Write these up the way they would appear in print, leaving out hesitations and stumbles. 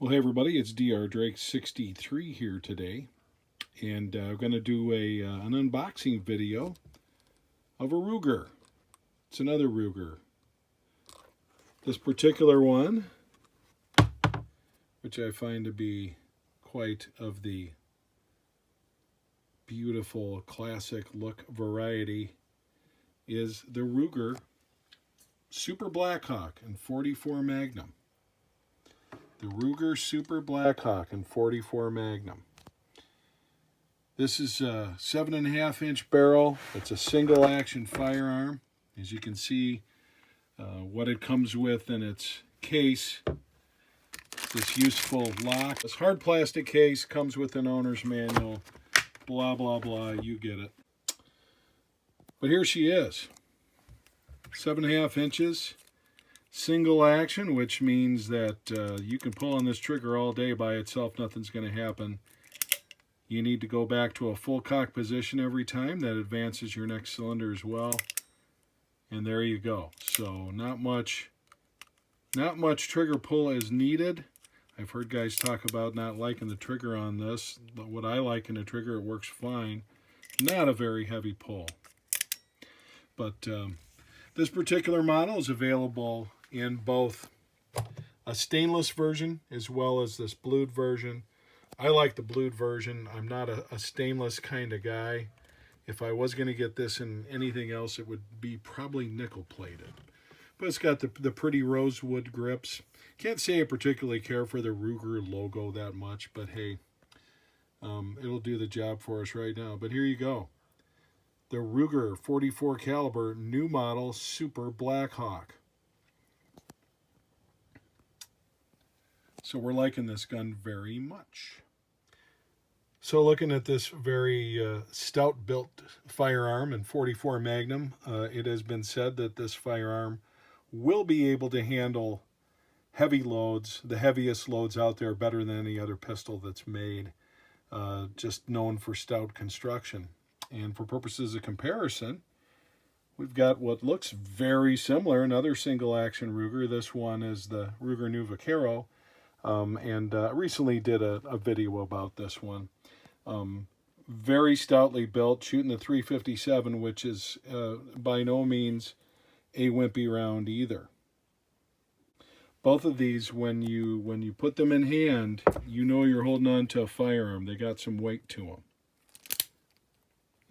Well, hey everybody, it's Dr. Drake 63 here today, and I'm going to do an unboxing video of a Ruger. It's another Ruger. This particular one, which I find to be quite of the beautiful classic look variety, is the Ruger Super Blackhawk in 44 Magnum. The Ruger Super Blackhawk in 44 Magnum. This is a 7.5-inch barrel. It's a single action firearm. As you can see, what it comes with in its case, this useful lock. This hard plastic case comes with an owner's manual, blah, blah, blah, you get it. But here she is, 7.5 inches. Single action, which means that you can pull on this trigger all day by itself. Nothing's going to happen. You need to go back to a full cock position every time. That advances your next cylinder as well. And there you go. So not much trigger pull is needed. I've heard guys talk about not liking the trigger on this, but what I like in the trigger, it works fine. Not a very heavy pull. But this particular model is available in both a stainless version as well as this blued version. I like the blued version. I'm not a stainless kind of guy. If I was going to get this in anything else, it would be probably nickel plated. But it's got the pretty rosewood grips. Can't say I particularly care for the Ruger logo that much, but hey, it'll do the job for us right now. But here you go. The Ruger 44 caliber new model Super Blackhawk. So we're liking this gun very much. So looking at this very stout built firearm in 44 Magnum, it has been said that this firearm will be able to handle heavy loads, the heaviest loads out there, better than any other pistol that's made, just known for stout construction. And for purposes of comparison, we've got what looks very similar, another single action Ruger. This one is the Ruger New Vaquero. And recently did a video about this one. Very stoutly built, shooting the 357, which is by no means a wimpy round either. Both of these, when you put them in hand, you know you're holding on to a firearm. They got some weight to them.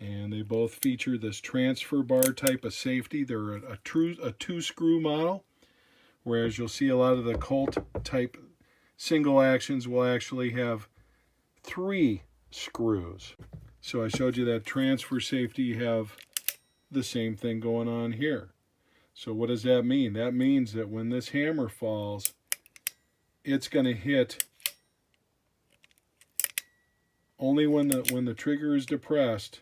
And they both feature this transfer bar type of safety. They're a two-screw model, whereas you'll see a lot of the Colt type single actions will actually have 3 screws. So I showed you that transfer safety. You have the same thing going on here. So what does that mean? That means that when this hammer falls, it's going to hit only when the trigger is depressed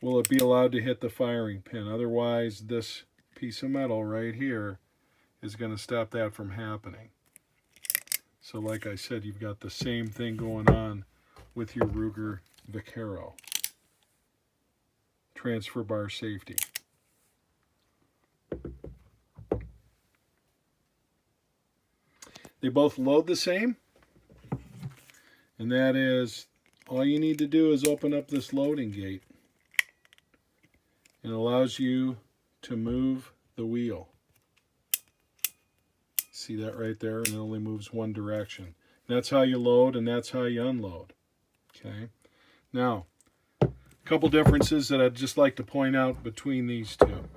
will it be allowed to hit the firing pin. Otherwise, this piece of metal right here is going to stop that from happening. So like I said, you've got the same thing going on with your Ruger Vaquero. Transfer bar safety. They both load the same. And that is, all you need to do is open up this loading gate. And it allows you to move the wheel. See that right there? And it only moves one direction. That's how you load and that's how you unload. Okay. Now, a couple differences that I'd just like to point out between these two.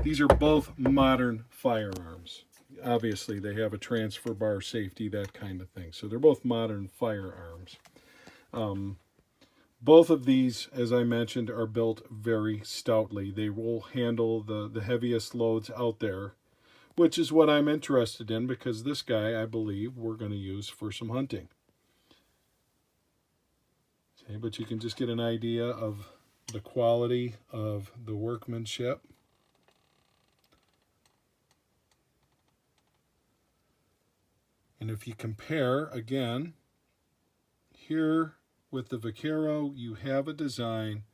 These are both modern firearms. Obviously, they have a transfer bar safety, that kind of thing. So they're both modern firearms. Both of these, as I mentioned, are built very stoutly. They will handle the heaviest loads out there, which is what I'm interested in, because this guy, I believe, we're going to use for some hunting. Okay, but you can just get an idea of the quality of the workmanship. And if you compare, again, here with the Vaquero, you have a design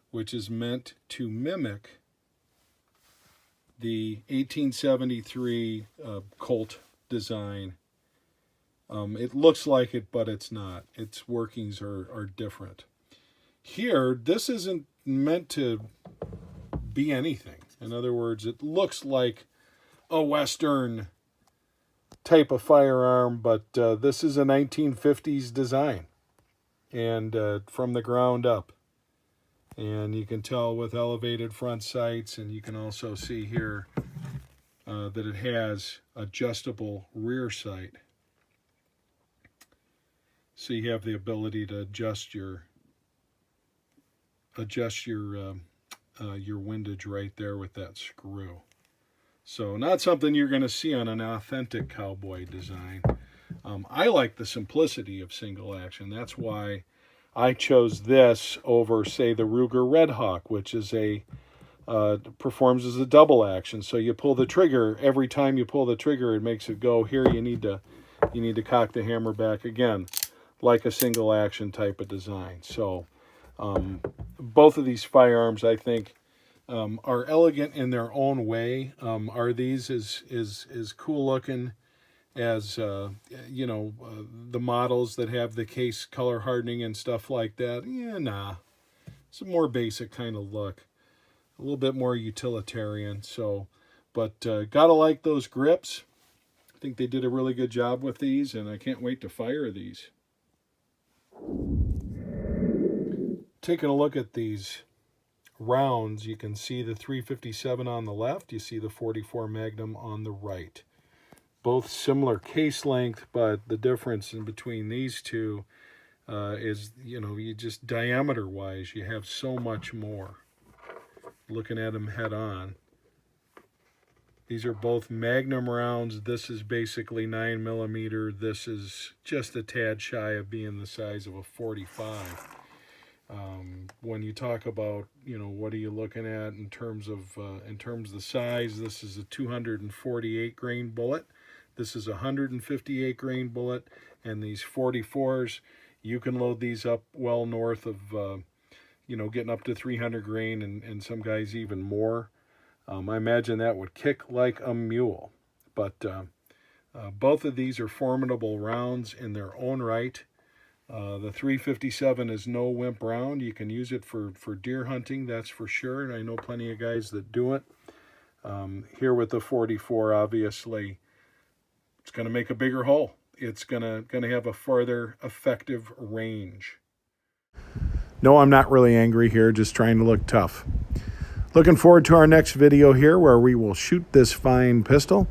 which is meant to mimic the 1873 Colt design It looks like it, but it's not. Its workings are different. Here, this isn't meant to be anything. In other words, it looks like a Western type of firearm, but this is a 1950s design, and from the ground up. And you can tell with elevated front sights, and you can also see here that it has adjustable rear sight. So you have the ability to adjust your windage right there with that screw. So not something you're going to see on an authentic cowboy design. I like the simplicity of single action. That's why I chose this over, say, the Ruger Red Hawk, which is performs as a double action. So you pull the trigger. Every time you pull the trigger, it makes it go. Here you need to cock the hammer back again, like a single action type of design. So both of these firearms, I think, are elegant in their own way. Are these as cool looking as the models that have the case color hardening and stuff like that? Yeah, nah. It's a more basic kind of look, a little bit more utilitarian. So, but gotta like those grips. I think they did a really good job with these, and I can't wait to fire these. Taking a look at these rounds, you can see the 357 on the left, you see the 44 Magnum on the right. Both similar case length, but the difference in between these two is, you just diameter wise, you have so much more. Looking at them head on. These are both Magnum rounds. This is basically 9mm. This is just a tad shy of being the size of a 45. When you talk about, what are you looking at in terms of the size, this is a 248 grain bullet. This is a 158 grain bullet, and these 44s, you can load these up well north of, getting up to 300 grain, and some guys even more. I imagine that would kick like a mule. But both of these are formidable rounds in their own right. The 357 is no wimp round. You can use it for deer hunting, that's for sure, and I know plenty of guys that do it. Here with the 44, obviously, it's going to make a bigger hole. It's going to have a farther effective range. No, I'm not really angry here, just trying to look tough. Looking forward to our next video here where we will shoot this fine pistol.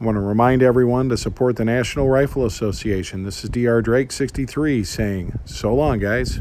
I want to remind everyone to support the National Rifle Association. This is Dr. Drake 63 saying so long, guys.